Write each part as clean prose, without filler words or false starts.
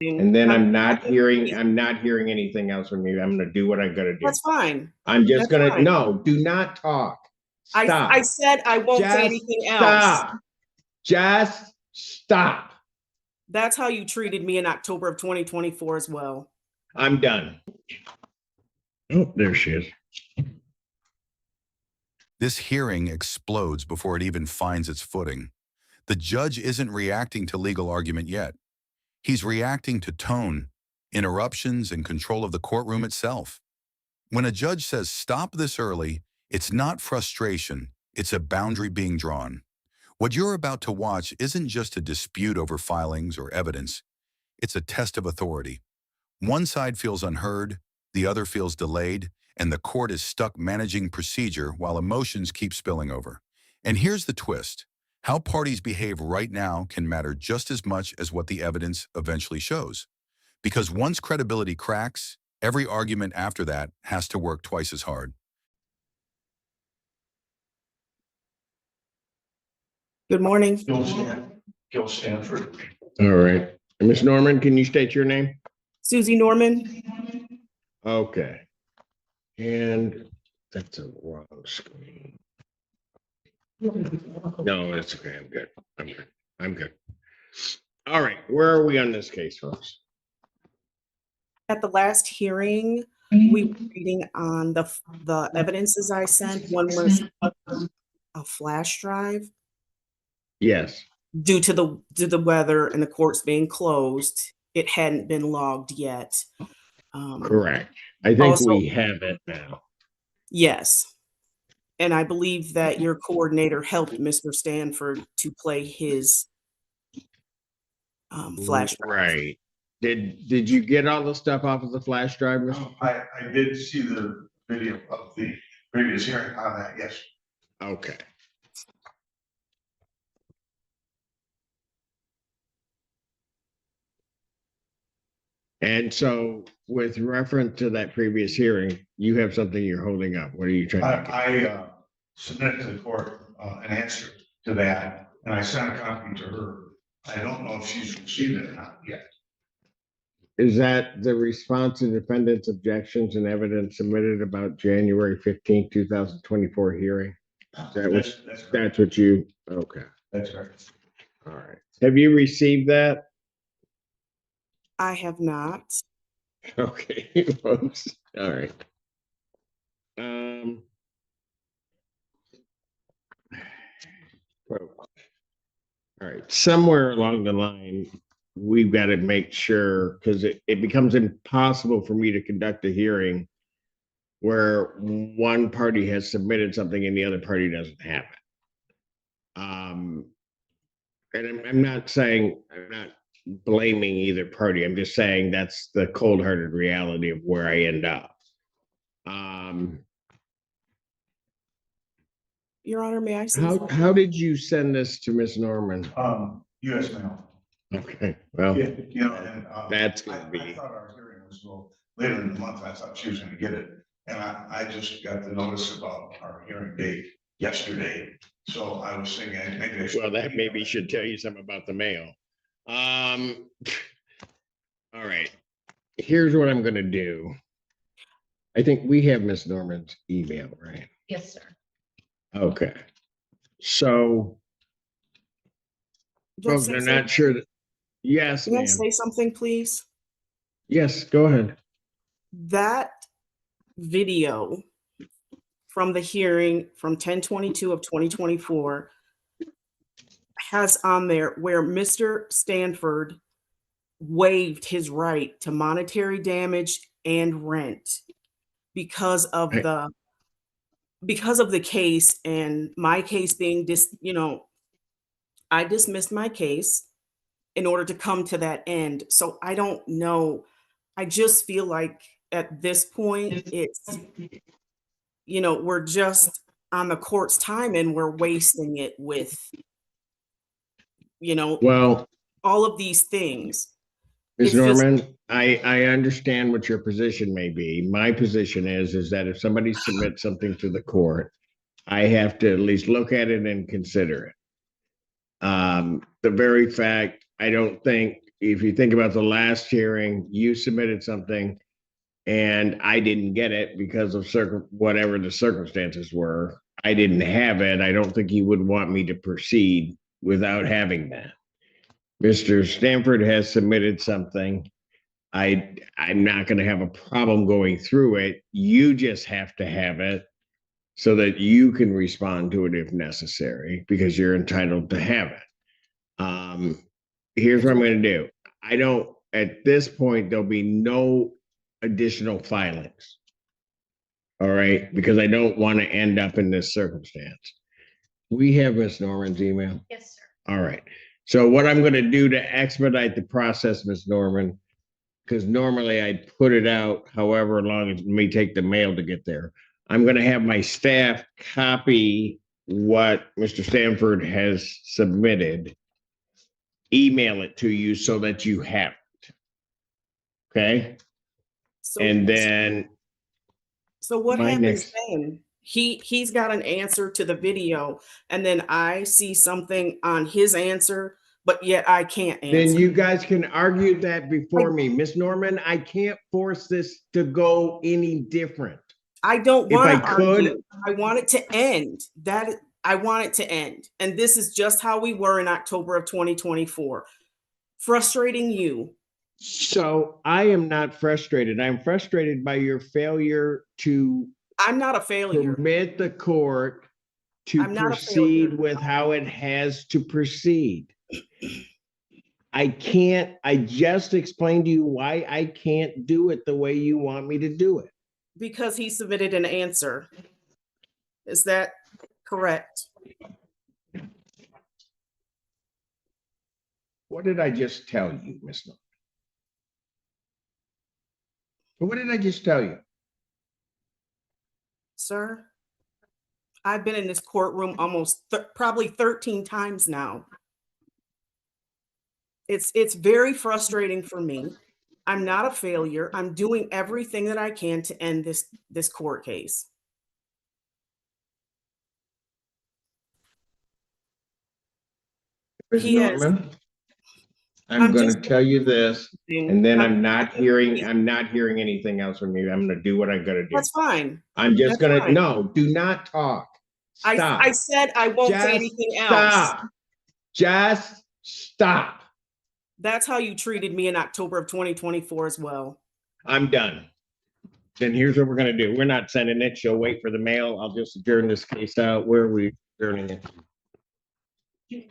And then I'm not hearing anything else from you. I'm going to do what I got to do. That's fine. I'm just going to, no, do not talk. Stop. I said I won't say anything else. Just stop. That's how you treated me in October of 2024 as well. I'm done. Oh, there she is. This hearing explodes before it even finds its footing. The judge isn't reacting to legal argument yet. He's reacting to tone, interruptions, and control of the courtroom itself. When a judge says stop this early, it's not frustration, it's a boundary being drawn. What you're about to watch isn't just a dispute over filings or evidence, it's a test of authority. One side feels unheard, the other feels delayed, and the court is stuck managing procedure while emotions keep spilling over. And here's the twist. How parties behave right now can matter just as much as what the evidence eventually shows. Because once credibility cracks, every argument after that has to work twice as hard. Good morning. Gil Stanford. All right. Ms. Norman, can you state your name? Susie Norman. Okay. And that's a wrong screen. No, that's okay. I'm good. I'm good. All right. Where are we on this case, folks? At the last hearing, we were reading on the evidences I sent. One was a flash drive. Yes. Due to the weather and the courts being closed, it hadn't been logged yet. Correct. I think also, we have it now. Yes. And I believe that your coordinator helped Mr. Stanford to play his flash drive. Right. Did you get all the stuff off of the flash drive? I did see the video of the previous hearing on that, yes. Okay. And so with reference to that previous hearing, you have something you're holding up. What are you trying to do? I submitted to the court an answer to that, and I sent a copy to her. I don't know if she's received it or not yet. Is that the response to defendant's objections and evidence submitted about January 15th, 2024 hearing? That's what you, okay. That's right. All right. Have you received that? I have not. Okay, folks. All right. All right. Somewhere along the line, we've got to make sure, because it becomes impossible for me to conduct a hearing where one party has submitted something and the other party doesn't have it. And I'm not saying, I'm not blaming either party. I'm just saying that's the cold-hearted reality of where I end up. Your Honor, may I say how did you send this to Ms. Norman? U.S. mail. Okay, well, yeah, you know, and, that's going to be. I thought our hearing was a little later in the month. I thought she was going to get it, and I just got the notice about our hearing date yesterday. So I was thinking maybe I should. Well, that maybe should tell you something about the mail. All right. Here's what I'm going to do. I think we have Miss Norman's email, right? Yes, sir. Okay. So, folks are not sure that. Yes, can I say something, please? Yes, go ahead. That video from the hearing from 10/22 of 2024 has on there where Mr. Stanford waived his right to monetary damage and rent because of the case, and my case being I dismissed my case in order to come to that end. So I don't know. I just feel like at this point, it's, we're just on the court's time and we're wasting it with, well, all of these things. Ms. Norman, I understand what your position may be. My position is that if somebody submits something to the court, I have to at least look at it and consider it. The very fact, I don't think if you think about the last hearing, you submitted something and I didn't get it because of whatever the circumstances were. I didn't have it. I don't think he would want me to proceed without having that. Mr. Stanford has submitted something. I'm not going to have a problem going through it. You just have to have it so that you can respond to it if necessary, because you're entitled to have it. Here's what I'm going to do. At this point, there'll be no additional filings. All right, because I don't want to end up in this circumstance. We have Miss Norman's email. Yes, sir. All right. So what I'm going to do to expedite the process, Miss Norman, because normally I'd put it out however long it may take the mail to get there. I'm going to have my staff copy what Mr. Stanford has submitted, email it to you so that you have it. Okay? So, And then so what my happens next- then? He's got an answer to the video, and then I see something on his answer, but yet I can't answer. then you guys can argue that before me. Miss Norman, I can't force this to go any different. I don't If want I to could- argue. I want it to end. I want it to end. And this is just how we were in October of 2024. Frustrating you. So I am not frustrated. I'm frustrated by your failure to I'm not a failure. permit the court to I'm not a proceed failure. with how it has to proceed. I just explained to you why I can't do it the way you want me to do it. Because he submitted an answer. Is that correct? What did I just tell you, Miss Norman? What did I just tell you? Sir, I've been in this courtroom almost probably 13 times now. It's very frustrating for me. I'm not a failure. I'm doing everything that I can to end this court case. Miss He has- Norman, I'm I'm going to just- tell you this, and then I'm not hearing He's- anything else from you. I'm going to do what I got to do. That's fine. I'm just That's going to, fine. no, do not talk. Stop. I said I won't say Just anything else. stop. Just stop. That's how you treated me in October of 2024 as well. I'm done. Then here's what we're going to do. We're not sending it. She'll wait for the mail. I'll just adjourn this case out. Where are we adjourning it?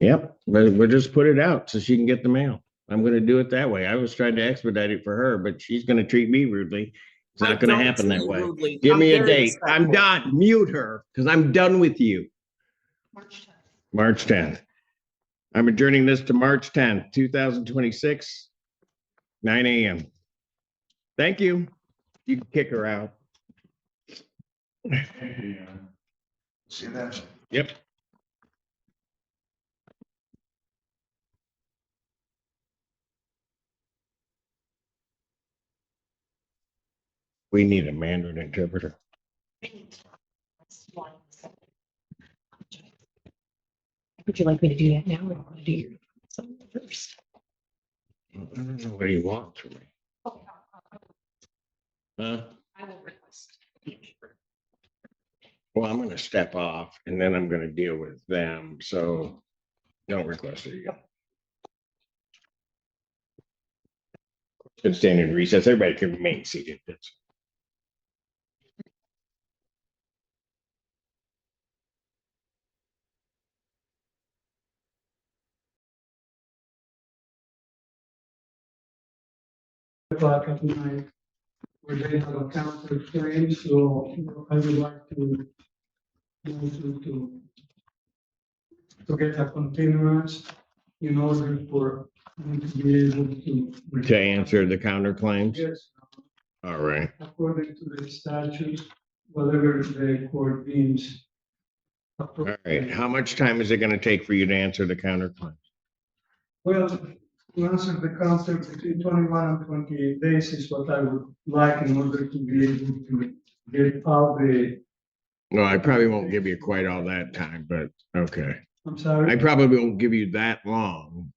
Yep, but we'll just put it out so she can get the mail. I'm going to do it that way. I was trying to expedite it for her, but she's going to treat me rudely. It's I not going to don't happen treat that you way. rudely. Give I'm me a very date. I'm respectful. done. Mute her because I'm done with you. March 10th. March 10th. I'm adjourning this to March 10th, 2026, 9 a.m. Thank you. You can kick her out. See that? Yep. We need a Mandarin interpreter. Would you like me to do that now or want to do your something first? I don't know what he wants from me. Huh? I will request. Well, I'm going to step off and then I'm going to deal with them. So don't request it again. Good standing recess. Everybody can remain seated. That's O'clock at night. We're going to have a counter claim, so I would like to get a continuance in order for me to be able to answer the counterclaims. Yes, All right. according to the statute, whatever the court deems. All right. How much time is it going to take for you to answer the counterclaim? Well, to answer the counter between 21 and 28 days is what I would like in order to be able to get out the, No, I probably won't give you quite all that time, but okay. I'm sorry. I probably won't give you that long.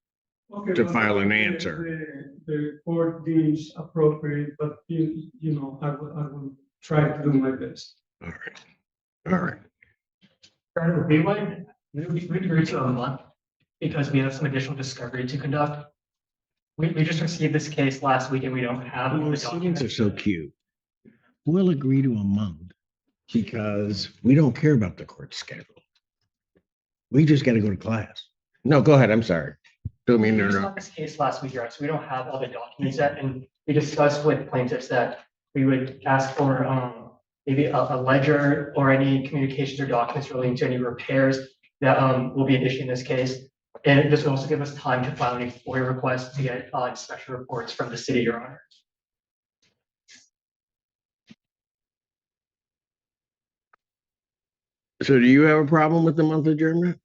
Okay, to but file an the- answer. The court deems appropriate, but you know, I will try to do my best. All right. All right. We agreed to a month because we have some additional discovery to conduct. We just received this case last week and we don't have all the Litigants are documents. so cute. We'll agree to a month because we don't care about the court schedule. We just got to go to class. No, go ahead. I'm sorry. Don't We mean to just interrupt. got this case last week, right? So we don't have all the documents yet, and we discussed with plaintiffs that we would ask for maybe a ledger or any communications or documents relating to any repairs that will be an issue in this case. And this will also give us time to file any FOIA requests to get inspection reports from the city, Your Honor. So do you have a problem with the month adjournment?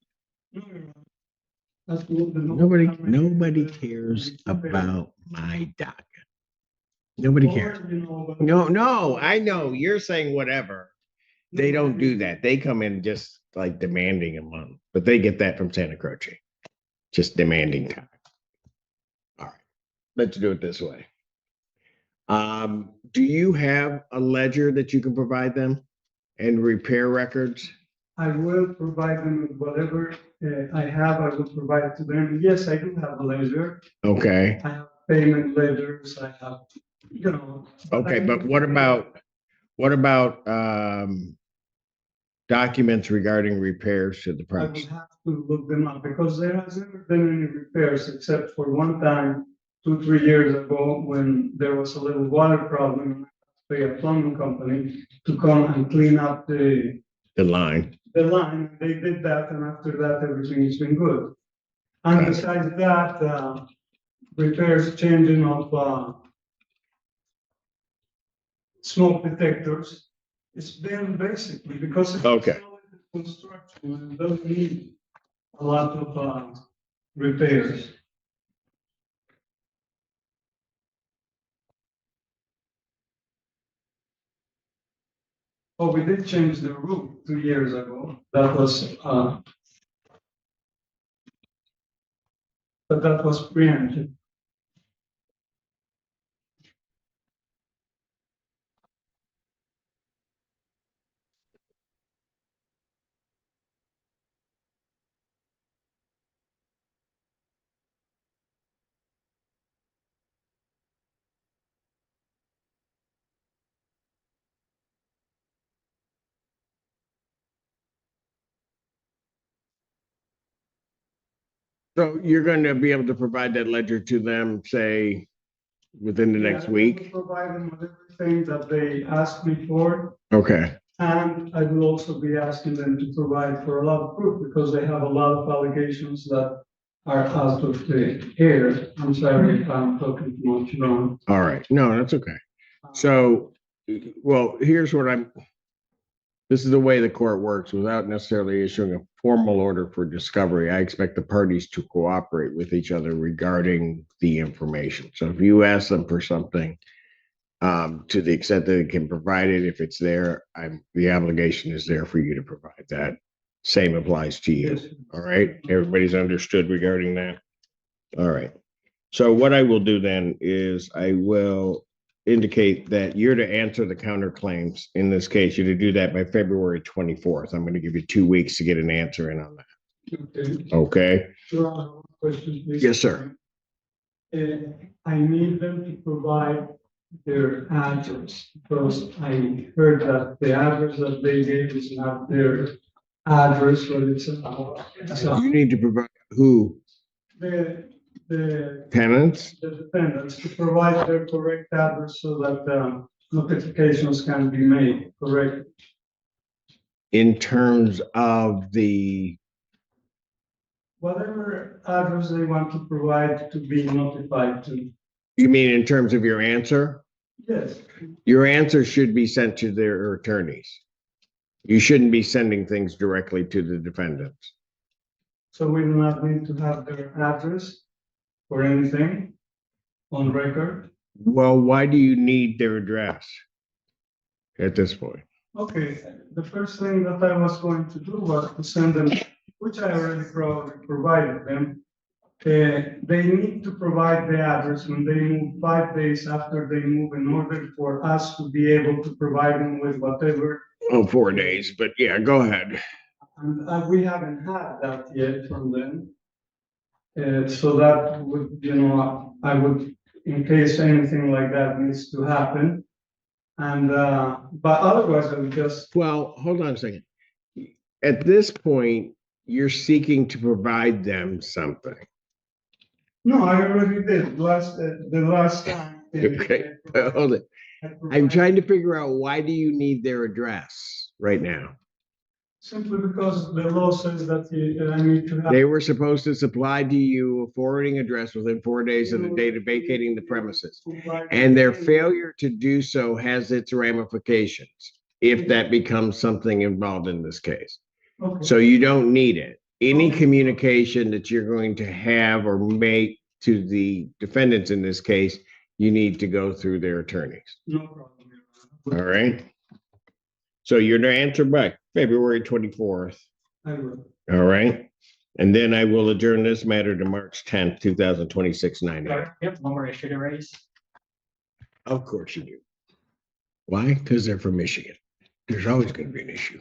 Nobody cares about my docket. Nobody cares. No, I know. You're saying whatever. They don't do that. They come in just like demanding a month, but they get that from Santa Croce. Just demanding time. All right, let's do it this way. Do you have a ledger that you can provide them and repair records? I will provide them with whatever I have, I will provide it to them. Yes, I do have a ledger. Okay, I have payment ledgers, I have, you know. okay, but what about documents regarding repairs to the I will premise? have to look them up because there has never been any repairs except for one time, 2-3 years ago, when there was a little water problem. I had to pay a plumbing company to come and clean up the line. line. They did that, and after that, everything has been good. And Gotcha. besides that, repairs, changing of smoke detectors. It's been basically because it's Okay. construction and it doesn't need a lot of repairs. Oh, we did change the roof 2 years ago. That was but that was preempted. So you're going to be able to provide that ledger to them, say, within the next Yeah, I week? will provide them with everything that they asked me for. Okay, And I will also be asking them to provide for a lot of proof because they have a lot of allegations that are out of the air. I'm sorry if I'm talking too much wrong. all right. No, that's okay. So, well, here's what this is the way the court works without necessarily issuing a formal order for discovery. I expect the parties to cooperate with each other regarding the information. So if you ask them for something, to the extent that they can provide it, if it's there, the obligation is there for you to provide that. Same applies to you. Yes. All right. Everybody's understood regarding that. All right. So what I will do then is I will indicate that you're to answer the counterclaims. In this case, you're to do that by February 24th. I'm going to give you 2 weeks to get an answer in on that. Okay. Okay. One question, please. Yes, sir. I need them to provide their address because I heard that the address that they gave is not their address, but it's You need to provide who? the Tenants? the defendants to provide their correct address so that notifications can be made correct. In terms of Whatever address they want to provide to be notified to. you mean in terms of your answer? Yes, Your answer should be sent to their attorneys. You shouldn't be sending things directly to the defendants. so we do not need to have their address or anything on record. Well, why do you need their address at this point? Okay, the first thing that I was going to do was to send them, which I already probably provided them, they need to provide the address when they move 5 days after they move in order for us to be able to provide them with whatever. Oh, 4 days, but yeah, go ahead. And we haven't had that yet from them. So that would, I would, in case anything like that needs to happen. And, but otherwise I would just, Well, hold on a second. At this point, you're seeking to provide them something. no, I already did the last time. Okay, hold it. I'm trying to figure out, why do you need their address right now? Simply because the law says that I need to have. They were supposed to supply to you a forwarding address within 4 days of the date of vacating the premises. And their failure to do so has its ramifications if that becomes something involved in this case. Okay. So you don't need it. Any communication that you're going to have or make to the defendants in this case, you need to go through their attorneys. No problem. All right. So you're to answer by February 24th. I will. All right. And then I will adjourn this matter to March 10th, 2026, 9 a.m. We have one more issue to raise. Of course you do. Why? Because they're from Michigan. There's always going to be an issue.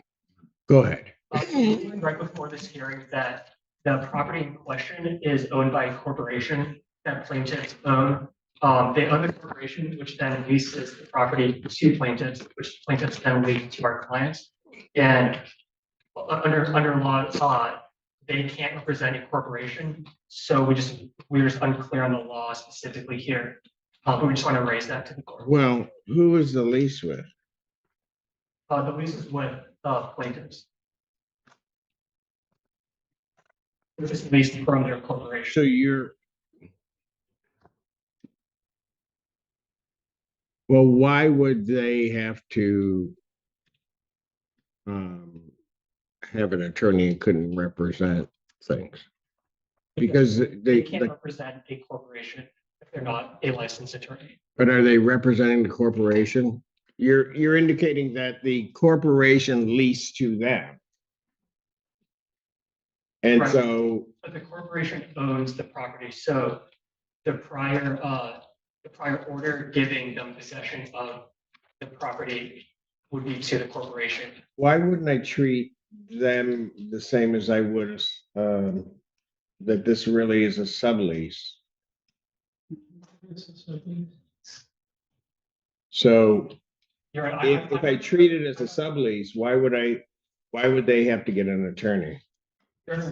Go ahead. Right before this hearing, that the property in question is owned by a corporation that plaintiffs own. They own the corporation, which then leases the property to plaintiffs, which plaintiffs then lease to our clients. And under law, they can't represent a corporation. So we're just unclear on the law specifically here. But we just want to raise that to the court. Well, who is the lease with? The lease is with plaintiffs. Which is leased from their corporation. So you're. Well, why would they have to have an attorney and couldn't represent things? Because They can't represent a corporation if they're not a licensed attorney. But are they representing the corporation? You're indicating that the corporation leased to them. And Right. so, But the corporation owns the property, so the prior order giving them possession of the property would be to the corporation. why wouldn't I treat them the same as I would, that this really is a sublease? So You're right. if I treat it as a sublease, why would they have to get an attorney?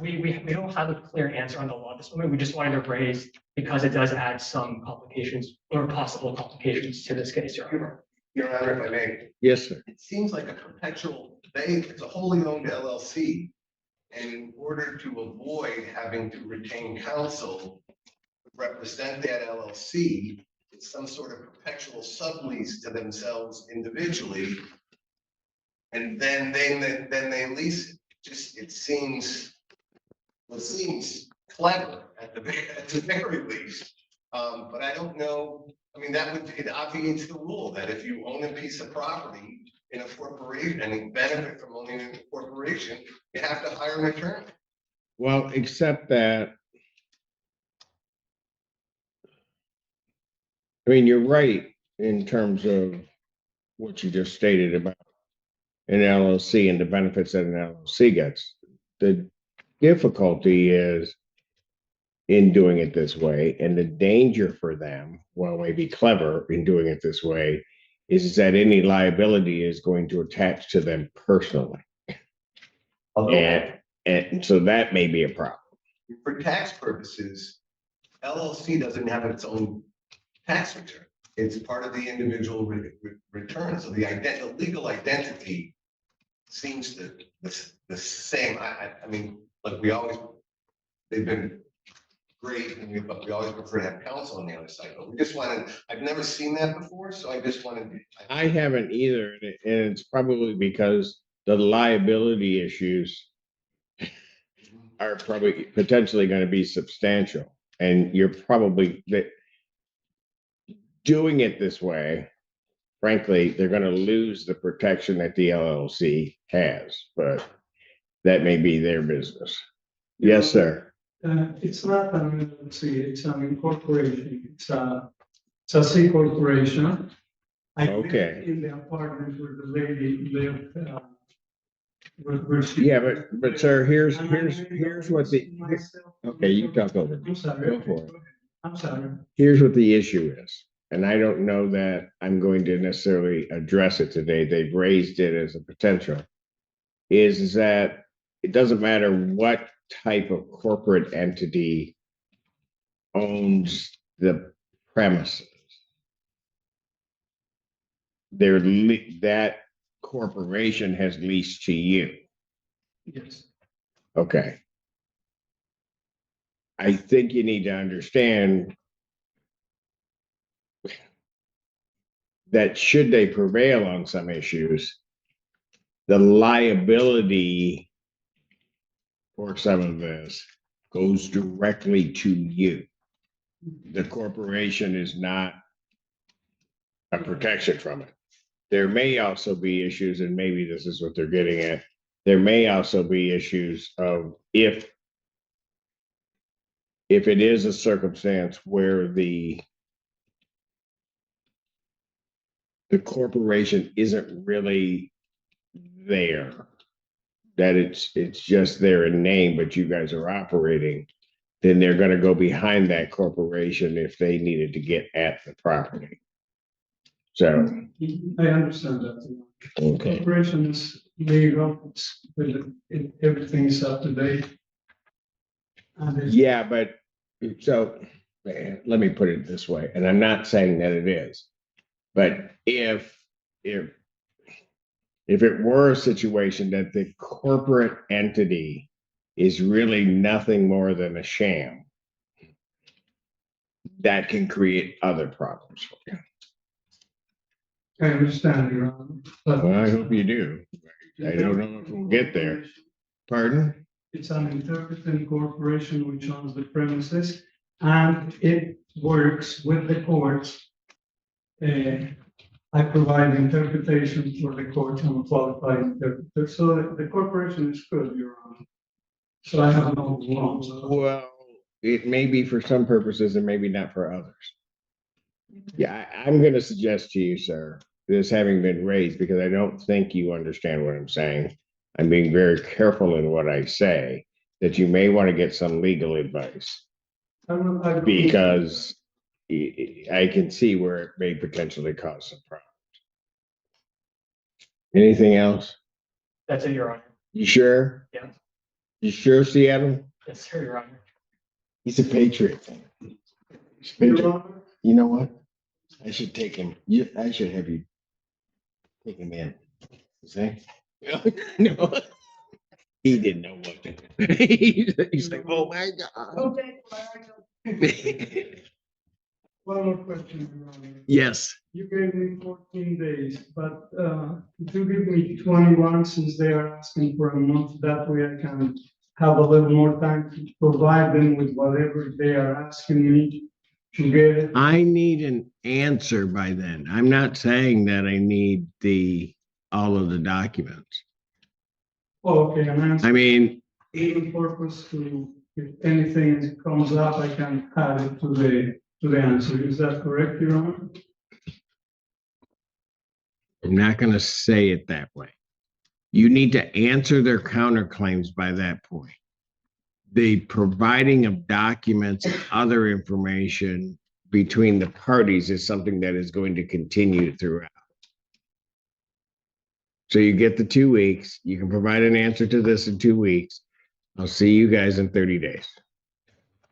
We don't have a clear answer on the law at this moment. We just wanted to raise because it does add some complications or possible complications to this case. Your Honor. Your Honor, if I may, Yes, sir. it seems like a perpetual, it's a wholly owned LLC. And in order to avoid having to retain counsel to represent that LLC, it's some sort of perpetual sublease to themselves individually. And then they lease it. Just, it seems clever at the very least. But I don't know, I mean, it obviates the rule that if you own a piece of property in a corporation and you benefit from owning a corporation, you have to hire an attorney. Well, except that, I mean, you're right in terms of what you just stated about an LLC and the benefits that an LLC gets. The difficulty is in doing it this way, and the danger for them, while maybe clever in doing it this way, is that any liability is going to attach to them personally. And so that may be a problem. For tax purposes, LLC doesn't have its own tax return. It's part of the individual return. So the legal identity seems the same. I mean, like they've been great, but we always prefer to have counsel on the other side. But we just wanted, I've never seen that before, so I just wanted. I haven't either, and it's probably because the liability issues are probably potentially going to be substantial, and you're probably doing it this way. Frankly, they're going to lose the protection that the LLC has, but that may be their business. Yes, sir. It's not an LLC, it's an incorporation, it's a C corporation. I live Okay. in the apartment where the lady lived, where she. Yeah, but sir, here's what the, Myself. okay, you talk over. I'm sorry. Go for it. I'm sorry. Here's what the issue is, and I don't know that I'm going to necessarily address it today. They've raised it as a potential. Is that it doesn't matter what type of corporate entity owns the premises. That corporation has leased to you. Yes. Okay. I think you need to understand that should they prevail on some issues, the liability for some of this goes directly to you. The corporation is not a protection from it. There may also be issues, and maybe this is what they're getting at. There may also be issues of if it is a circumstance where the corporation isn't really there, that it's just there in name, but you guys are operating, then they're going to go behind that corporation if they needed to get at the property. So, I understand that. okay. Corporation is legal, everything is up to date. And it's. Yeah, but so let me put it this way, and I'm not saying that it is, but if it were a situation that the corporate entity is really nothing more than a sham, that can create other problems for you. I understand, Your Honor. But Well, I hope you do. I don't know if we'll get there. Pardon? It's an interpreting corporation which owns the premises, and it works with the courts. I provide interpretation for the court. I'm a qualified interpreter, so the corporation is good, Your Honor. So I have no problems. Well, it may be for some purposes and maybe not for others. Yeah, I'm going to suggest to you, sir, this having been raised, because I don't think you understand what I'm saying. I'm being very careful in what I say, that you may want to get some legal advice, because I can see where it may potentially cause some problems. Anything else? That's it, Your Honor. You sure? Yeah. You sure, Seattle? Yes, sir, Your Honor. He's a patriot. He's a Your patriot. Honor, You know what? I should take him. I should have you take him in. See? No. He didn't know what to do. He's like, oh my God. okay, one more question, Your Honor. Yes. You gave me 14 days, but if you give me 21, since they are asking for a month, that way I can have a little more time to provide them with whatever they are asking me to get it. I need an answer by then. I'm not saying that I need all of the documents. Oh, okay, and I answer mean, even purpose to, if anything comes up, I can add it to the answer. Is that correct, Your Honor? I'm not going to say it that way. You need to answer their counterclaims by that point. The providing of documents and other information between the parties is something that is going to continue throughout. So you get the 2 weeks. You can provide an answer to this in 2 weeks. I'll see you guys in 30 days.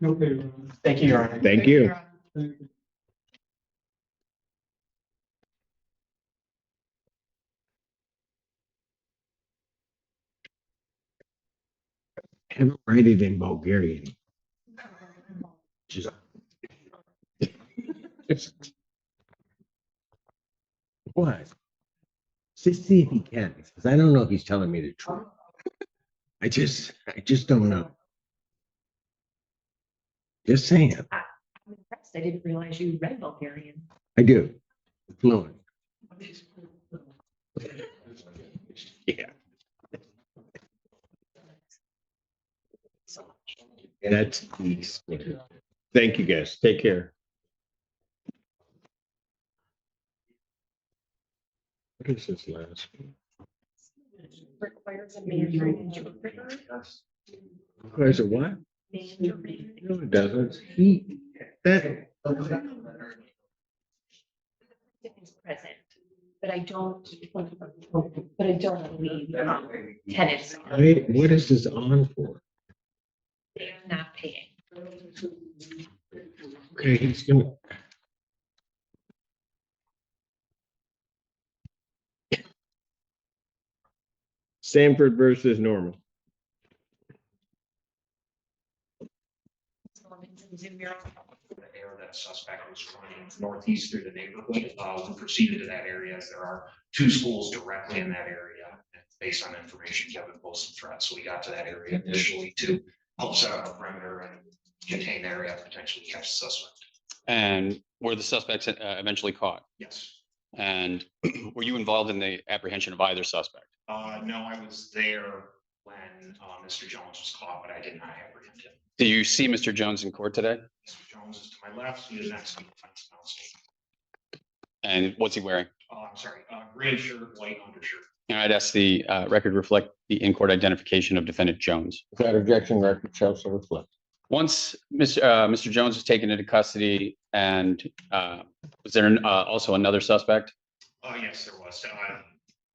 Okay, Your Honor. Thank you, Your Honor. Thank you. Thank you. Have it write it in Bulgarian. Just what? Just see if he can, because I don't know if he's telling me the truth. I just don't know. Just saying. I'm impressed. I didn't realize you read Bulgarian. I do. Fluent. Yeah. So much. That's east. Thank you, guys. Take care. What is this last? Requires a mandatory interpreter. Requires a what? Mandatory. No, it doesn't. He, that, Is present, but I don't believe tenants are. wait, what is this on for? They're not paying. Okay, he's gonna. Sanford versus Norman. The air that suspect was running northeast through the neighborhood. We proceeded to that area as there are 2 schools directly in that area. And based on information Kevin posted threats, so we got to that area initially to help set up a perimeter and contain the area, potentially catch the suspect. And were the suspects eventually caught? Yes. And were you involved in the apprehension of either suspect? No, I was there when Mr. Jones was caught, but I did not apprehend him. Do you see Mr. Jones in court today? Mr. Jones is to my left. He is next to the defense counsel. And what's he wearing? I'm sorry, gray shirt, white undershirt. And I'd ask the record reflect the in-court identification of defendant Jones. That objection record shall so reflect. Once Mr. Jones was taken into custody, and was there also another suspect? Yes, there was.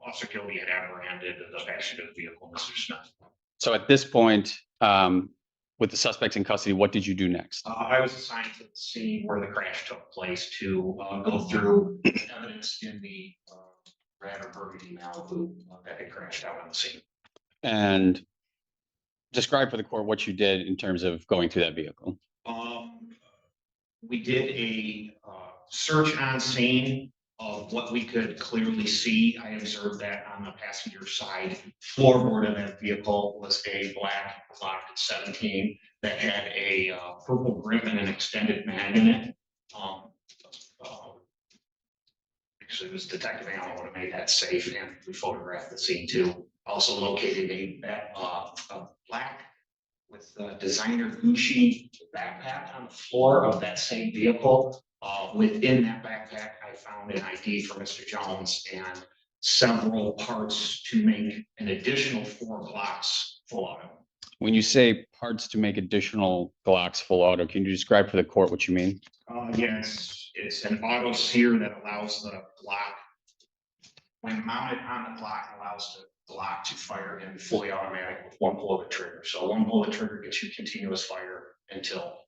Officer Gilby had apprehended the passenger of the vehicle, Mr. Smith. So at this point, with the suspects in custody, what did you do next? I was assigned to the scene where the crash took place to go through evidence in the red or burgundy Malibu that had crashed out on the scene. And describe for the court what you did in terms of going through that vehicle. We did a search on scene of what we could clearly see. I observed that on the passenger side floorboard of that vehicle was a black Glock 17 that had a purple grip and an extended mag in it. Because it was Detective Allen would have made that safe, and we photographed the scene too. Also located a black with designer Gucci backpack on the floor of that same vehicle. Within that backpack, I found an ID for Mr. Jones and several parts to make an additional 4 Glocks full auto. When you say parts to make additional Glocks full auto, can you describe for the court what you mean? Yes, it's an auto sear that allows the Glock, when mounted on the Glock, allows the Glock to fire in fully automatic with 1 pull of the trigger. So 1 pull of the trigger gets you continuous fire until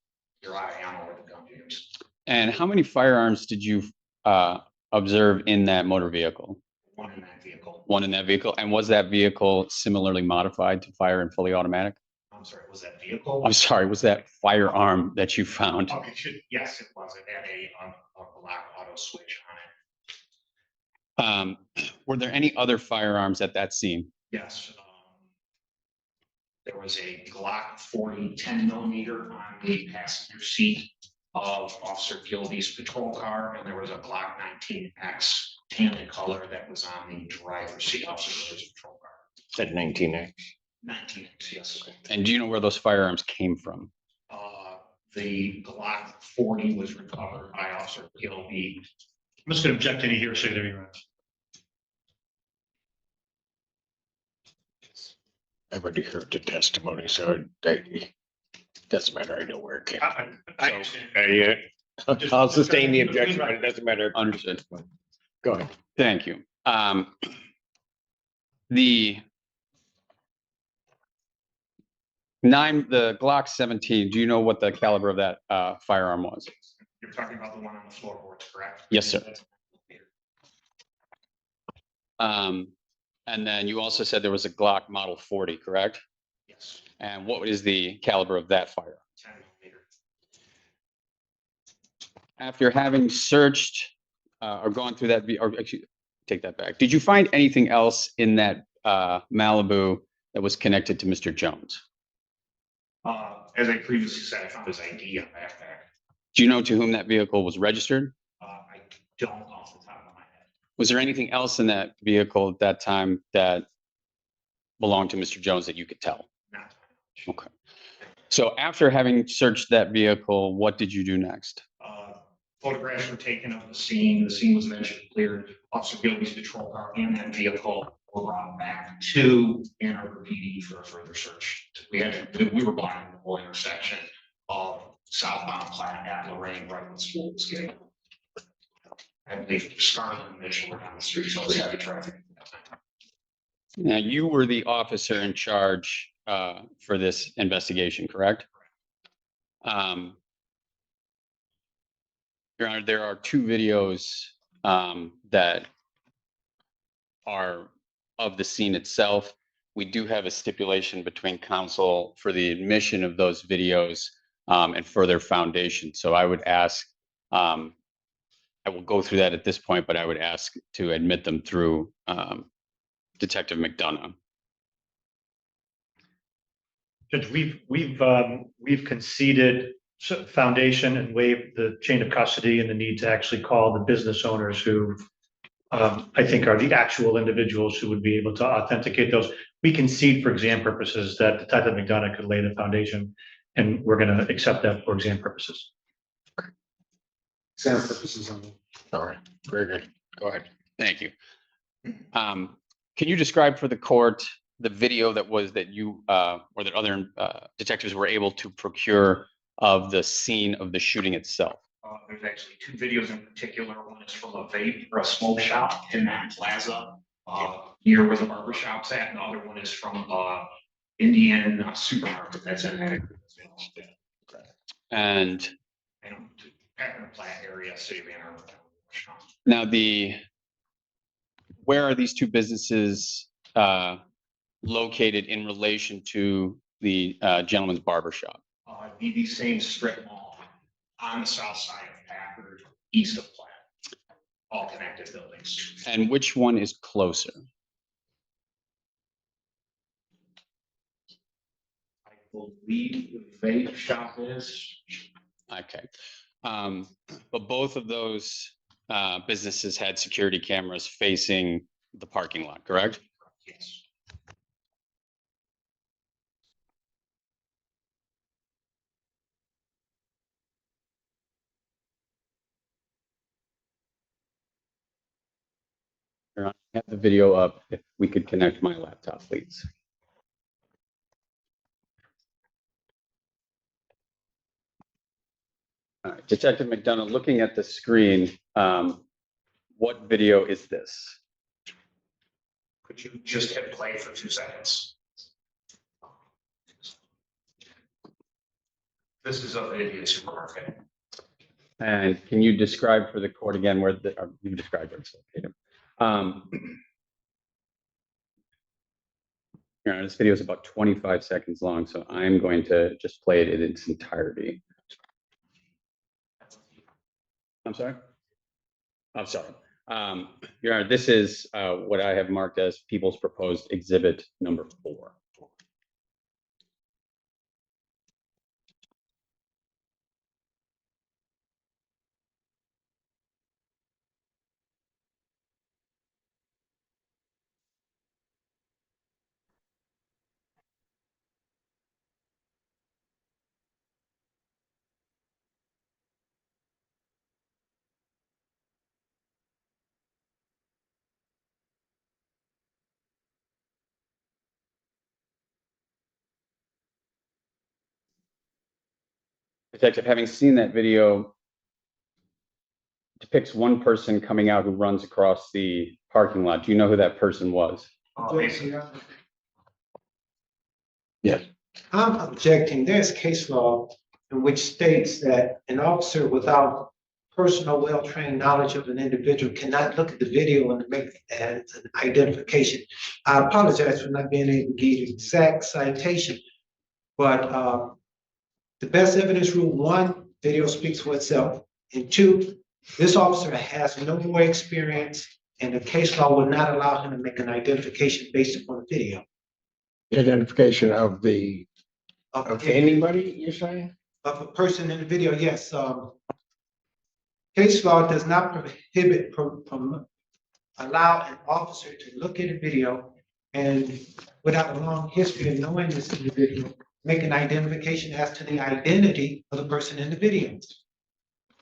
you're out of ammo with the gun jams. And how many firearms did you observe in that motor vehicle? 1 in that vehicle. 1 in that vehicle. And was that vehicle similarly modified to fire in fully automatic? I'm sorry, was that vehicle? I'm sorry, was that firearm that you found? Okay, yes, it was. It had a black auto switch on it. Were there any other firearms at that scene? Yes. There was a Glock 40 10mm on the passenger seat of Officer Gilby's patrol car, and there was a Glock 19X tan color that was on the driver's seat of Officer Gilby's patrol car. Said 19X. 19X, yes. And do you know where those firearms came from? The Glock 40 was recovered by Officer Gilby. I'm just going to object to any hearsay that he runs. I've already heard the testimony, so that doesn't matter. I know where it came from. I understand. Yeah. I'll sustain the objection, but it doesn't matter. Understood. Go ahead. Thank you. The Glock 17, do you know what the caliber of that firearm was? You're talking about the one on the floorboards, correct? Yes, sir. And then you also said there was a Glock Model 40, correct? Yes. And what is the caliber of that firearm? 10mm. After having searched or gone through that, or actually, take that back. Did you find anything else in that Malibu that was connected to Mr. Jones? As I previously said, I found his ID on the backpack. Do you know to whom that vehicle was registered? I don't off the top of my head. Was there anything else in that vehicle at that time that belonged to Mr. Jones that you could tell? Not. Okay. So after having searched that vehicle, what did you do next? Photographs were taken of the scene. The scene was eventually cleared. Officer Gilby's patrol car and that vehicle were brought back to Ann Arbor PD for a further search. We were blocking the whole intersection of southbound Platte at Lorraine, right when school was getting. I believe Scarlett and Mitchell were down the street, so it was heavy traffic. Now, you were the officer in charge for this investigation, correct? Your Honor, there are two videos that are of the scene itself. We do have a stipulation between counsel for the admission of those videos and further foundation. So I would ask, I will go through that at this point, but I would ask to admit them through Detective McDonough. Judge, we've conceded foundation and waived the chain of custody and the need to actually call the business owners who I think are the actual individuals who would be able to authenticate those. We concede for exam purposes that Detective McDonough could lay the foundation, and we're going to accept that for exam purposes. Exam purposes only. All right, very good. Go ahead. Thank you. Can you describe for the court the video that you or that other detectives were able to procure of the scene of the shooting itself? There's actually two videos in particular. One is from a vape or a smoke shop in that plaza near where the barber shop's at, and the other one is from Indian supermarket that's in that And Platte area, city of Ann Arbor. now where are these two businesses located in relation to the gentleman's barber shop? Be the same strip mall on the south side of Packard, east of Platte, all connected buildings. And which one is closer? I believe the vape shop is. Okay. But both of those businesses had security cameras facing the parking lot, correct? Yes. I have the video up. If we could connect my laptop, please. All right, Detective McDonough, looking at the screen, what video is this? Could you just hit play for 2 seconds? This is of Indian supermarket. And can you describe for the court again where you described where it's located? Your Honor, this video is about 25 seconds long, so I'm going to just play it in its entirety. I'm sorry? I'm sorry. Your Honor, this is what I have marked as People's Proposed Exhibit number 4. Detective, having seen that video, depicts one person coming out who runs across the parking lot. Do you know who that person was? Yes. I'm objecting. There's case law in which states that an officer without personal, well-trained knowledge of an individual cannot look at the video and make an identification. I apologize for not being able to give you exact citation, but the best evidence rule 1, video speaks for itself. And 2, this officer has no more experience, and the case law will not allow him to make an identification based upon the video. Identification of anybody, you're saying? Of a person in the video, yes. Case law does not prohibit from allow an officer to look at a video and without a long history of knowing this individual, make an identification as to the identity of the person in the video.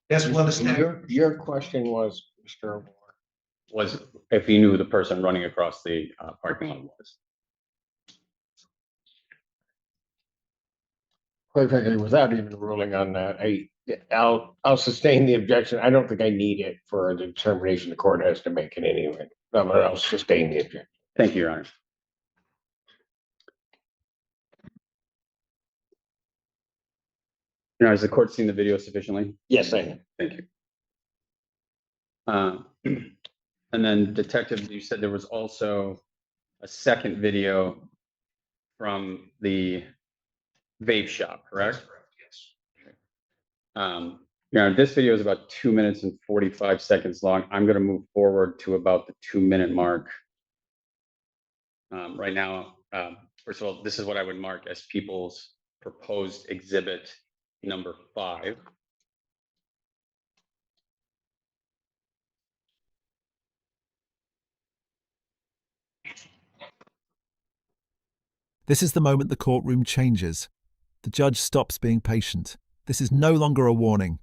That's well established. Your question was, Mr. O'More. Was if he knew who the person running across the parking lot was. Quite frankly, without even ruling on that, I'll sustain the objection. I don't think I need it for the determination the court has to make in any event. But I'll sustain the objection. Thank you, Your Honor. Your Honor, has the court seen the video sufficiently? Yes, I am. Thank you. And then Detective, you said there was also a second video from the vape shop, correct? Yes. Your Honor, this video is about 2 minutes and 45 seconds long. I'm going to move forward to about the 2-minute mark. Right now, first of all, this is what I would mark as people's proposed exhibit number 5. This is the moment the courtroom changes. The judge stops being patient. This is no longer a warning.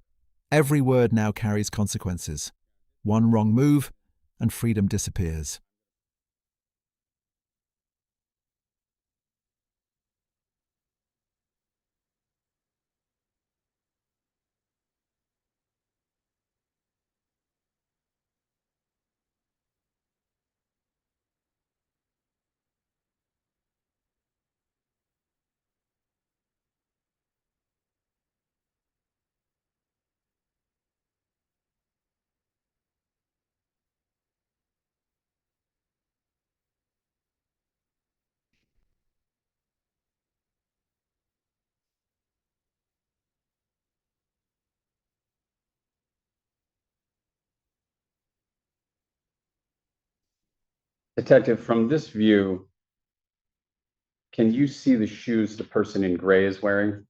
Every word now carries consequences. One wrong move, and freedom disappears. Detective, from this view, can you see the shoes the person in gray is wearing?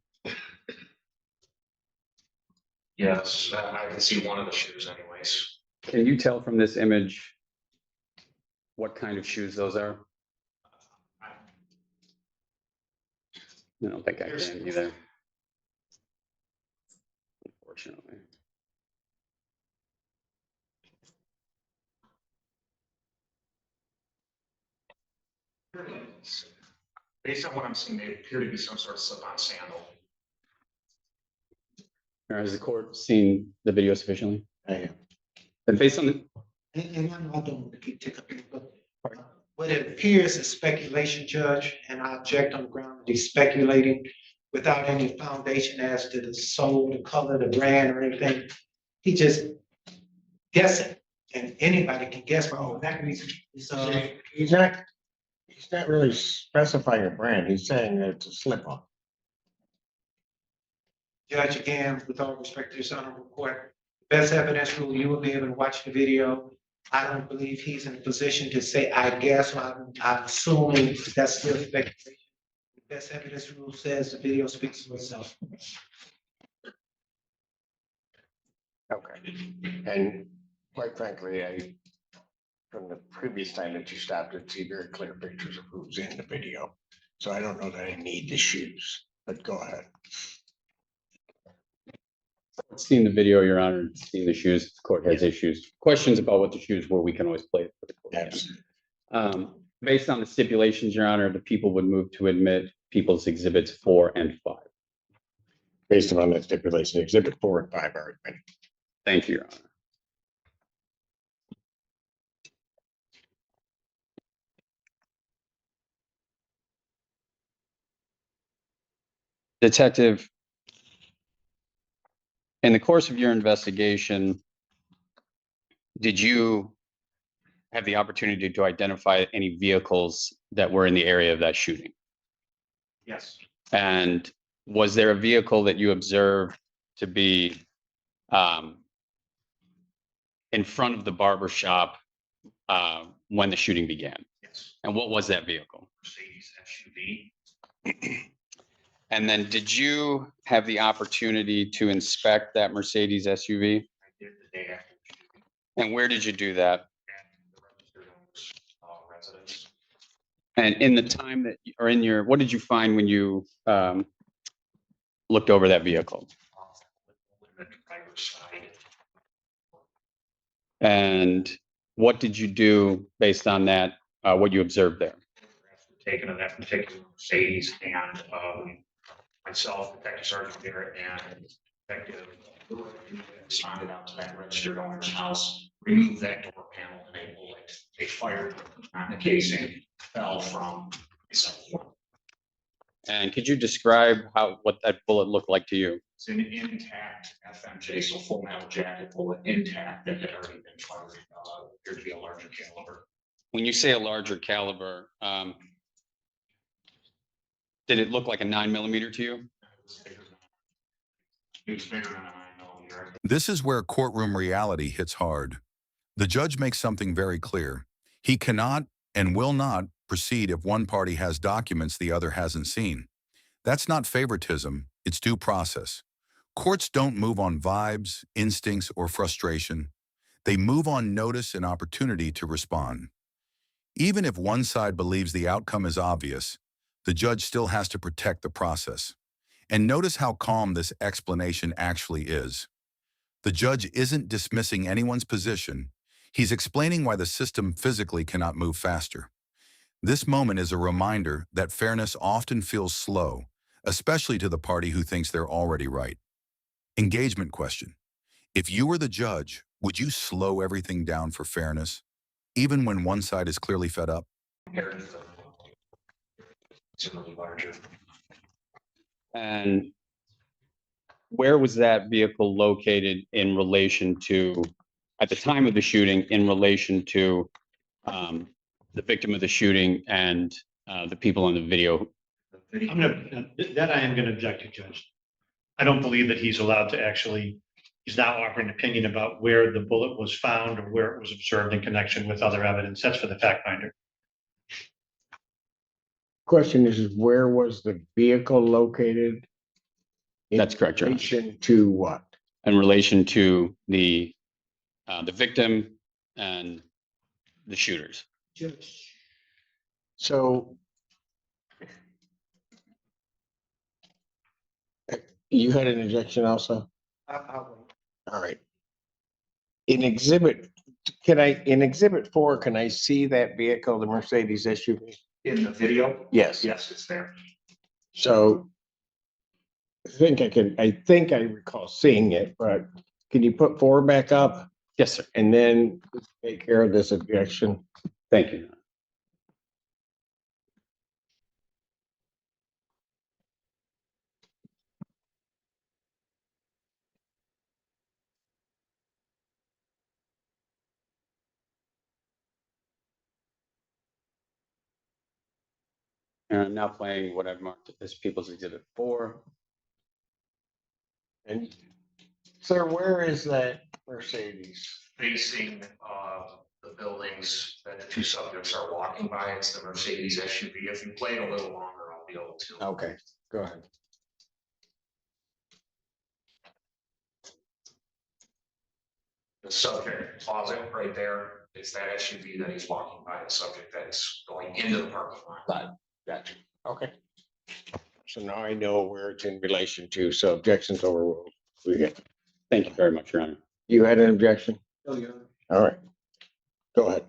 Yes, I can see one of the shoes anyways. Can you tell from this image what kind of shoes those are? I don't think I can either, unfortunately. Based on what I'm seeing, they appear to be some sort of slip-on sandal. Has the court seen the video sufficiently? I am. And based on the, And I don't want to keep taking, but what it appears is speculation, Judge, and I object on the ground that he's speculating without any foundation as to the sole, the color, the brand, or anything. He just guessing, and anybody can guess for that reason. So He's not really specifying a brand. He's saying that it's a slip-on. Judge, again, with all respect to this honorable court, best evidence rule, you will be able to watch the video. I don't believe he's in a position to say, I guess, or I'm assuming that's still speculation. The best evidence rule says the video speaks for itself. Okay. And quite frankly, from the previous time that you stopped, I'd see very clear pictures of who's in the video. So I don't know that I need the shoes, but go ahead. seen the video, Your Honor, seen the shoes, the court has issues. Questions about what the shoes were, we can always play it for the court. Absolutely. Based on the stipulations, Your Honor, the people would move to admit people's exhibits 4 and 5. Based upon that stipulation, exhibit 4 and 5 are admitted. Thank you, Your Honor. Detective, in the course of your investigation, did you have the opportunity to identify any vehicles that were in the area of that shooting? Yes. And was there a vehicle that you observed to be in front of the barber shop when the shooting began? Yes. And what was that vehicle? Mercedes SUV. And then did you have the opportunity to inspect that Mercedes SUV? I did the day after the shooting And where did you do that? at the registered owner's residence. And in the time that, or in your, what did you find when you looked over that vehicle? The driver's side. And what did you do based on that, what you observed there? Taken of that particular Mercedes and myself, Detective Sergeant Garrett, and Detective Lewis responded out to that registered owner's house, removed that door panel, and a bullet, a fire on the casing, fell from the second floor. And could you describe what that bullet looked like to you? It's an intact FMJ, so full metal jacket bullet intact that had already been fired, appeared to be a larger caliber. When you say a larger caliber, did it look like a 9mm to you? It was bigger than a 9mm. This is where courtroom reality hits hard. The judge makes something very clear. He cannot and will not proceed if one party has documents the other hasn't seen. That's not favoritism, it's due process. Courts don't move on vibes, instincts, or frustration. They move on notice and opportunity to respond. Even if one side believes the outcome is obvious, the judge still has to protect the process. And notice how calm this explanation actually is. The judge isn't dismissing anyone's position. He's explaining why the system physically cannot move faster. This moment is a reminder that fairness often feels slow, especially to the party who thinks they're already right. Engagement question. If you were the judge, would you slow everything down for fairness, even when one side is clearly fed up? It's really larger. And where was that vehicle located in relation to, at the time of the shooting, in relation to the victim of the shooting and the people on the video? I am gonna object to, Judge. I don't believe that he's allowed to actually, he's now offering an opinion about where the bullet was found or where it was observed in connection with other evidence. That's for the fact finder. Question is, where was the vehicle located? In That's correct, Your Honor. relation to what? In relation to the victim and the shooters. So you had an objection also? All right. In exhibit 4, can I see that vehicle, the Mercedes SUV? In the video? Yes. Yes, it's there. So I think I recall seeing it, but can you put 4 back up Yes, sir. and then take care of this objection? Thank you. And I'm now playing what I've marked as People's Exhibit 4. And sir, where is that Mercedes? Facing the buildings that the two subjects are walking by. It's the Mercedes SUV. If you play it a little longer, I'll be able to. Okay, go ahead. The subject closet right there is that SUV that he's walking by, the subject that's going into the parking lot. Gotcha. Okay. So now I know where it's in relation to, so objections overruled. Thank you very much, Your Honor. You had an objection? All right. Go ahead.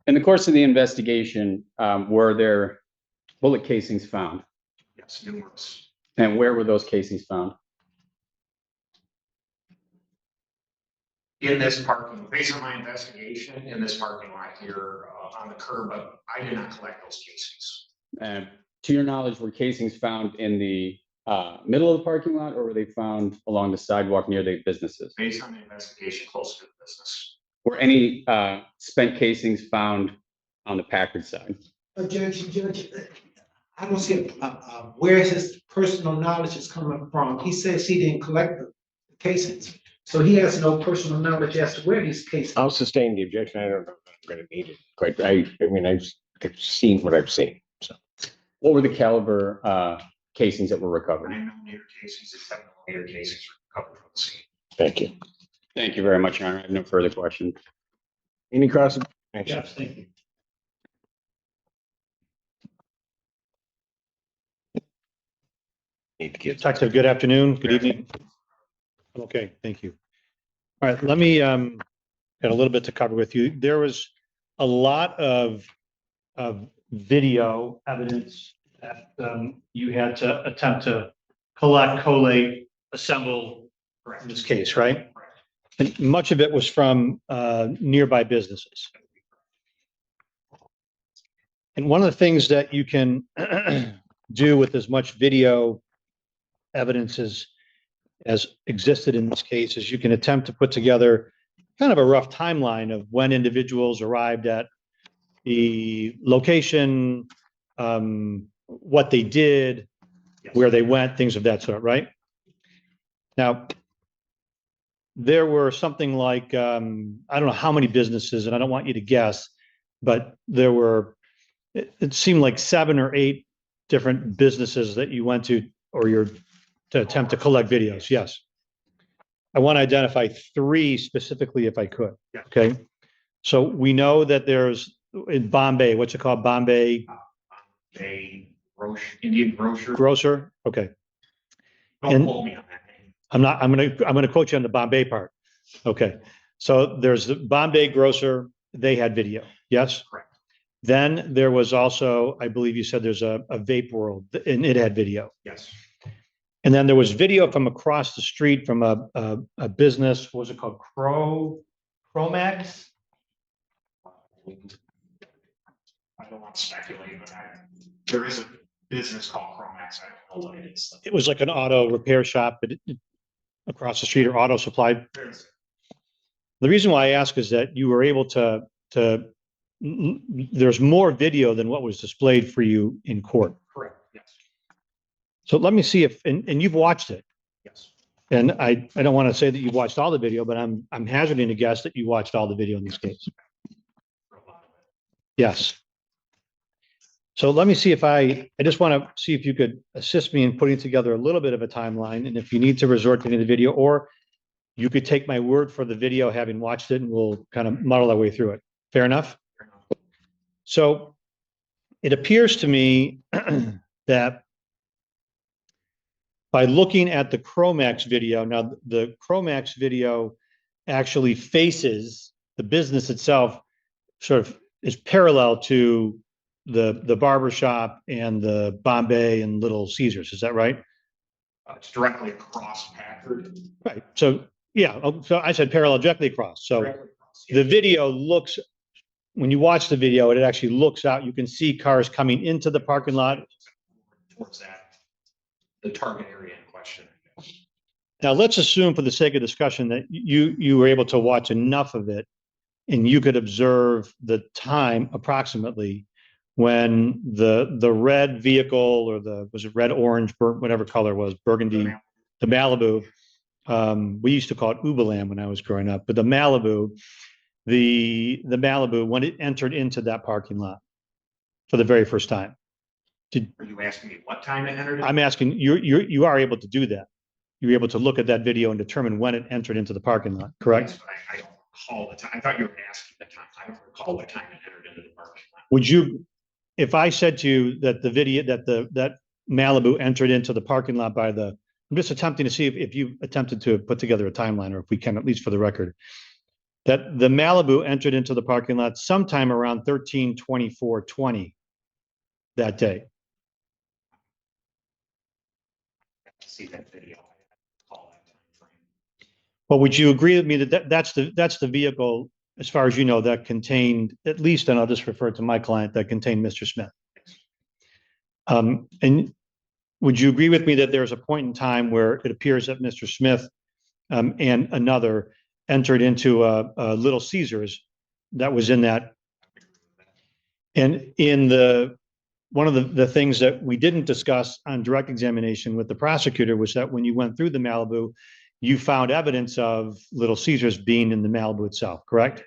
In the course of the investigation, were there bullet casings found? Yes, numerous. And where were those casings found? In this parking, based on my investigation, in this parking lot here on the curb, but I did not collect those casings. And to your knowledge, were casings found in the middle of the parking lot, or were they found along the sidewalk near the businesses? Based on the investigation, close to the business. Were any spent casings found on the Packard side? Judge, I don't see where his personal knowledge is coming from. He says he didn't collect the casings. So he has no personal knowledge as to where these cases. I'll sustain the objection. I don't know if I'm gonna need it. Quite, I mean, I've seen what I've seen, so. What were the caliber casings that were recovered? 9mm casings and 7mm casings were recovered from the scene. Thank you. Thank you very much, Your Honor. I have no further questions. Any cross? Yes, thank you. Detective, good afternoon, good evening. Okay, thank you. All right, let me got a little bit to cover with you. There was a lot of video evidence that you had to attempt to collect, collate, assemble in this case, right? And much of it was from nearby businesses. And one of the things that you can do with as much video evidence as existed in this case is you can attempt to put together kind of a rough timeline of when individuals arrived at the location, what they did, where they went, things of that sort, right? Now, there were something like, I don't know how many businesses, and I don't want you to guess, but there were, it seemed like 7 or 8 different businesses that you went to, or you're to attempt to collect videos. Yes. I want to identify 3 specifically if I could. Okay. So we know that there's in Bombay, what's it called? Bombay? Indian grocer. Grocer? Okay. Don't quote me on that name. I'm gonna quote you on the Bombay part. Okay. So there's the Bombay grocer, they had video. Yes? Correct. Then there was also, I believe you said there's a vape world and it had video. Yes. And then there was video from across the street from a business, what was it called? Chromax? I don't want to speculate, but there is a business called Chromax. I don't know what it is. It was like an auto repair shop across the street, or auto supply. The reason why I ask is that you were able to there's more video than what was displayed for you in court. Correct. Yes. So let me see if, and you've watched it. Yes. And I don't want to say that you've watched all the video, but I'm hazarding to guess that you watched all the video in this case. Yes. So let me see if I just want to see if you could assist me in putting together a little bit of a timeline. And if you need to resort to any of the video, or you could take my word for the video, having watched it, and we'll kind of muddle our way through it. Fair enough? So it appears to me that by looking at the Chromax video, now the Chromax video actually faces the business itself, sort of is parallel to the barber shop and the Bombay and Little Caesars. Is that right? It's directly across Packard. Right. So yeah. So I said parallel, directly across. So Directly across, yeah. the video looks, when you watch the video, it actually looks out. You can see cars coming into the parking lot. Towards that, the target area in question. Now, let's assume for the sake of discussion that you were able to watch enough of it and you could observe the time approximately when the red vehicle, or was it red, orange, whatever color it was, burgundy, the Malibu, we used to call it Uberland when I was growing up, but the Malibu, when it entered into that parking lot for the very first time. Are you asking me what time it entered? I'm asking, you are able to do that. You were able to look at that video and determine when it entered into the parking lot, correct? Yes, but I don't recall the time. I thought you were asking the time. I don't recall what time it entered into the parking lot. Would you, if I said to you that the video, that Malibu entered into the parking lot I'm just attempting to see if you attempted to put together a timeline, or if we can, at least for the record, that the Malibu entered into the parking lot sometime around 13/24/20 that day. See that video. I recall that time frame. Well, would you agree with me that that's the vehicle, as far as you know, that contained, at least, and I'll just refer to my client, that contained Mr. Smith? And would you agree with me that there's a point in time where it appears that Mr. Smith and another entered into a Little Caesars that was in that? And in one of the things that we didn't discuss on direct examination with the prosecutor was that when you went through the Malibu, you found evidence of Little Caesars being in the Malibu itself, correct?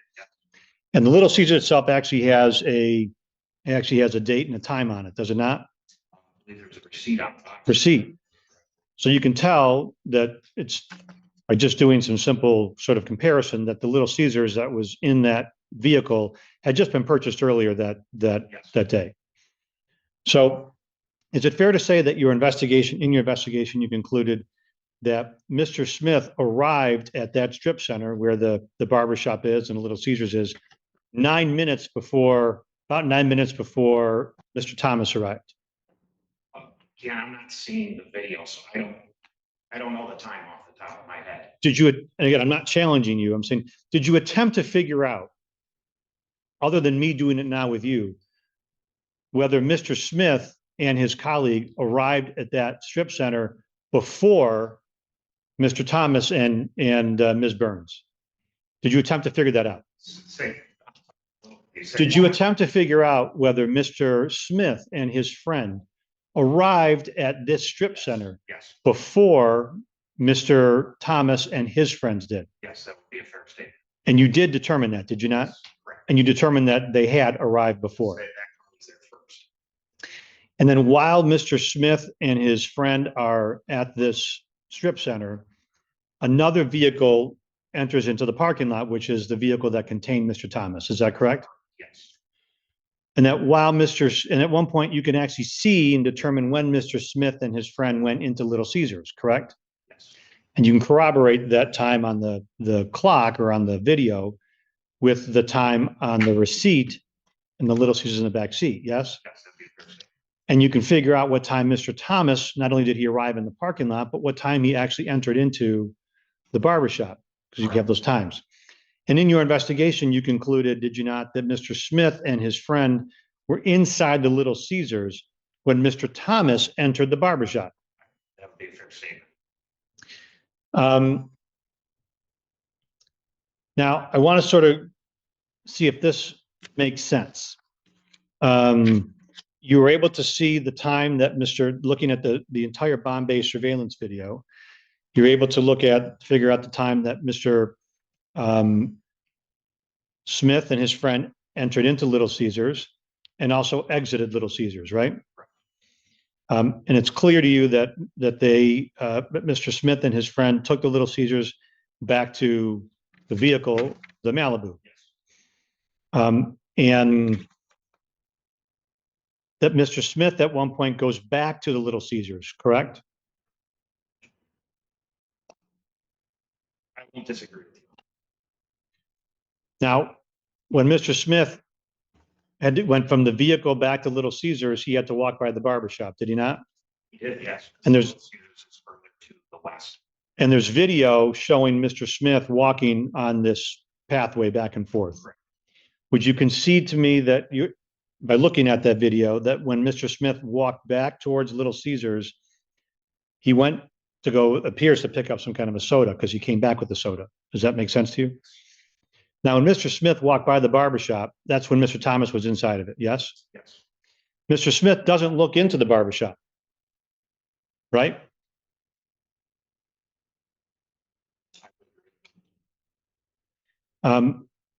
And the Little Caesars itself actually has a date and a time on it, does it not? I believe there's a receipt on the box. Receipt. So you can tell that it's, by just doing some simple sort of comparison, that the Little Caesars that was in that vehicle had just been purchased earlier that day. So Is it fair to say that in your investigation, you concluded that Mr. Smith arrived at that strip center where the barber shop is and Little Caesars is about 9 minutes before Mr. Thomas arrived? Again, I'm not seeing the video, so I don't know the time off the top of my head. Did you, and again, I'm not challenging you, I'm saying, did you attempt to figure out, other than me doing it now with you, whether Mr. Smith and his colleague arrived at that strip center before Mr. Thomas and Ms. Burns? Did you attempt to figure that out? Did you attempt to figure out whether Mr. Smith and his friend arrived at this strip center Yes, before Mr. Thomas and his friends did? yes, that would be a fair statement. And you did determine that, did you not? Correct. And you determined that they had arrived before. Say that comes there first. And then while Mr. Smith and his friend are at this strip center, another vehicle enters into the parking lot, which is the vehicle that contained Mr. Thomas. Is that correct? Yes, And that and at one point you can actually see and determine when Mr. Smith and his friend went into Little Caesars, correct? yes, And you can corroborate that time on the clock or on the video with the time on the receipt and the Little Caesars in the back seat, yes? yes, that'd be a fair statement. And you can figure out what time Mr. Thomas, not only did he arrive in the parking lot, but what time he actually entered into the barbershop, because you have those times. And in your investigation, you concluded, did you not, that Mr. Smith and his friend were inside the Little Caesars when Mr. Thomas entered the barbershop? That would be a fair statement. Now, I want to sort of see if this makes sense. You were able to see the time that looking at the entire Bombay surveillance video, you're able to figure out the time that Mr. Smith and his friend entered into Little Caesars and also exited Little Caesars, right? And it's clear to you that Mr. Smith and his friend took the Little Caesars back to the vehicle, the Malibu. And that Mr. Smith at one point goes back to the Little Caesars, correct? I won't disagree with you. Now, when Mr. Smith went from the vehicle back to Little Caesars, he had to walk by the barbershop, did he not? He did, yes. And there's- Little Caesars is further to the west. And there's video showing Mr. Smith walking on this pathway back and forth. Right. Would you concede to me that by looking at that video, that when Mr. Smith walked back towards Little Caesars, he went to appears to pick up some kind of a soda because he came back with the soda? Does that make sense to you? Now, when Mr. Smith walked by the barbershop, that's when Mr. Thomas was inside of it, yes? Yes, Mr. Smith doesn't look into the barbershop, right?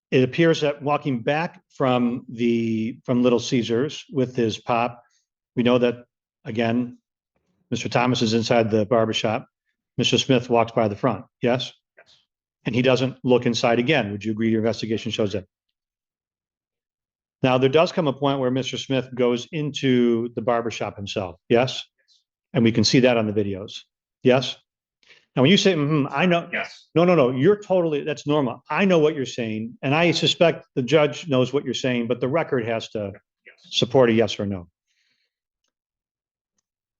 It appears that walking back from Little Caesars with his pop, we know that, again, Mr. Thomas is inside the barbershop. Mr. Smith walks by the front, yes? yes, And he doesn't look inside again. Would you agree your investigation shows that? Now, there does come a point where Mr. Smith goes into the barbershop himself, yes? And we can see that on the videos, yes? Now, when you say, I know, yes. no, that's normal. I know what you're saying, and I suspect the judge knows what you're saying, but the record has to Yes. support a yes or no.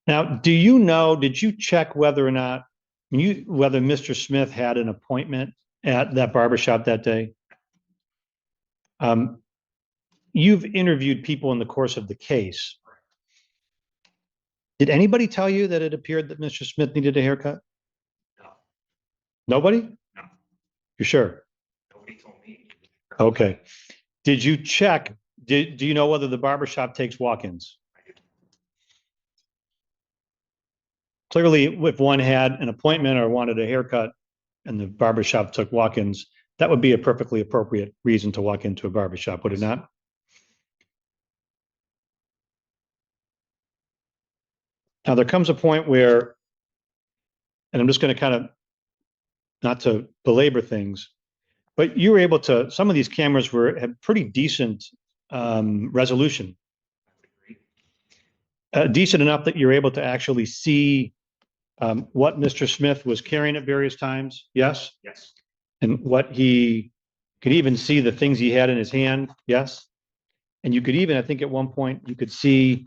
Now, did you check whether or not, whether Mr. Smith had an appointment at that barbershop that day? You've interviewed people in the course of the case. Did anybody tell you that it appeared that Mr. Smith needed a haircut? No, Nobody? no, You're sure? nobody told me. Okay. Did you check? Do you know whether the barbershop takes walk-ins? Clearly, if one had an appointment or wanted a haircut and the barbershop took walk-ins, that would be a perfectly appropriate reason to walk into a barbershop, would it not? Now, there comes a point where, and I'm just going to kind of, not to belabor things, but you were able to, some of these cameras had pretty decent resolution. decent enough that you're able to actually see what Mr. Smith was carrying at various times? Yes? Yes. And what he could even see the things he had in his hand? Yes? And you could even, I think at one point, you could see,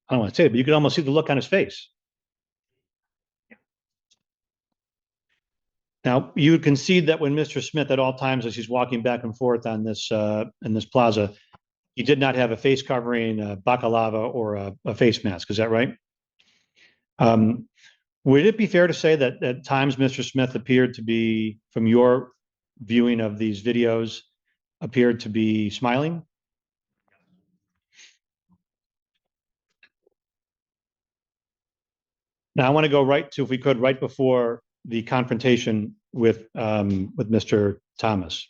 I don't want to say it, but you could almost see the look on his face. Now, you would concede that when Mr. Smith, at all times as he's walking back and forth on this in this plaza, he did not have a face covering, a baklava, or a face mask. Is that right? Would it be fair to say that at times Mr. Smith appeared to be, from your viewing of these videos, appeared to be smiling? Now, I want to go right to, if we could, right before the confrontation with Mr. Thomas.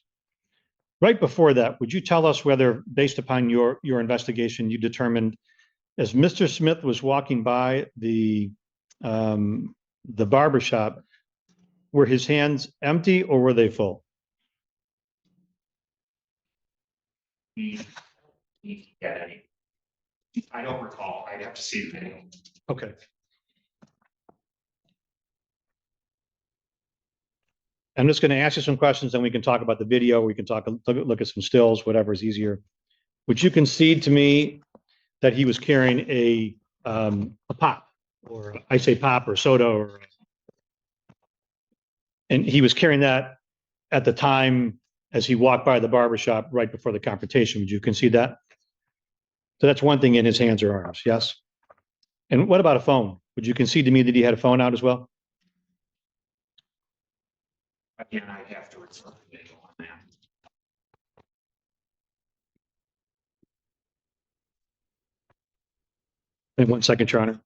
Right before that, would you tell us whether, based upon your investigation, you determined, as Mr. Smith was walking by the barber shop, were his hands empty or were they full? Yeah, I don't recall. I'd have to see the video. Okay. I'm just going to ask you some questions, and we can talk about the video. We can look at some stills, whatever is easier. Would you concede to me that he was carrying a pop, or I say pop or soda, and he was carrying that at the time as he walked by the barber shop right before the confrontation? Would you concede that? So that's one thing in his hands or arms, yes? And what about a phone? Would you concede to me that he had a phone out as well? Again, I'd have to refer to the video on that. Wait 1 second, Your Honor.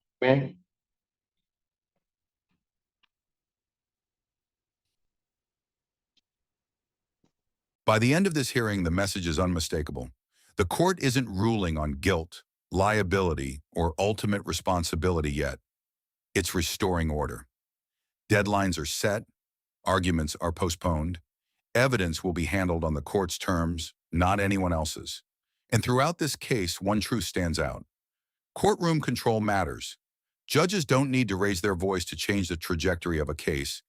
By the end of this hearing, the message is unmistakable. The court isn't ruling on guilt, liability, or ultimate responsibility yet. It's restoring order. Deadlines are set, arguments are postponed, evidence will be handled on the court's terms, not anyone else's. And throughout this case, one truth stands out. Courtroom control matters. Judges don't need to raise their voice to change the trajectory of a case.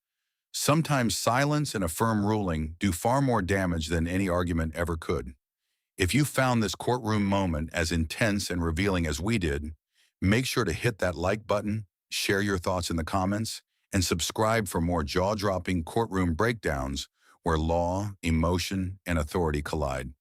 Sometimes silence and a firm ruling do far more damage than any argument ever could. If you found this courtroom moment as intense and revealing as we did, make sure to hit that like button, share your thoughts in the comments, and subscribe for more jaw-dropping courtroom breakdowns where law, emotion, and authority collide.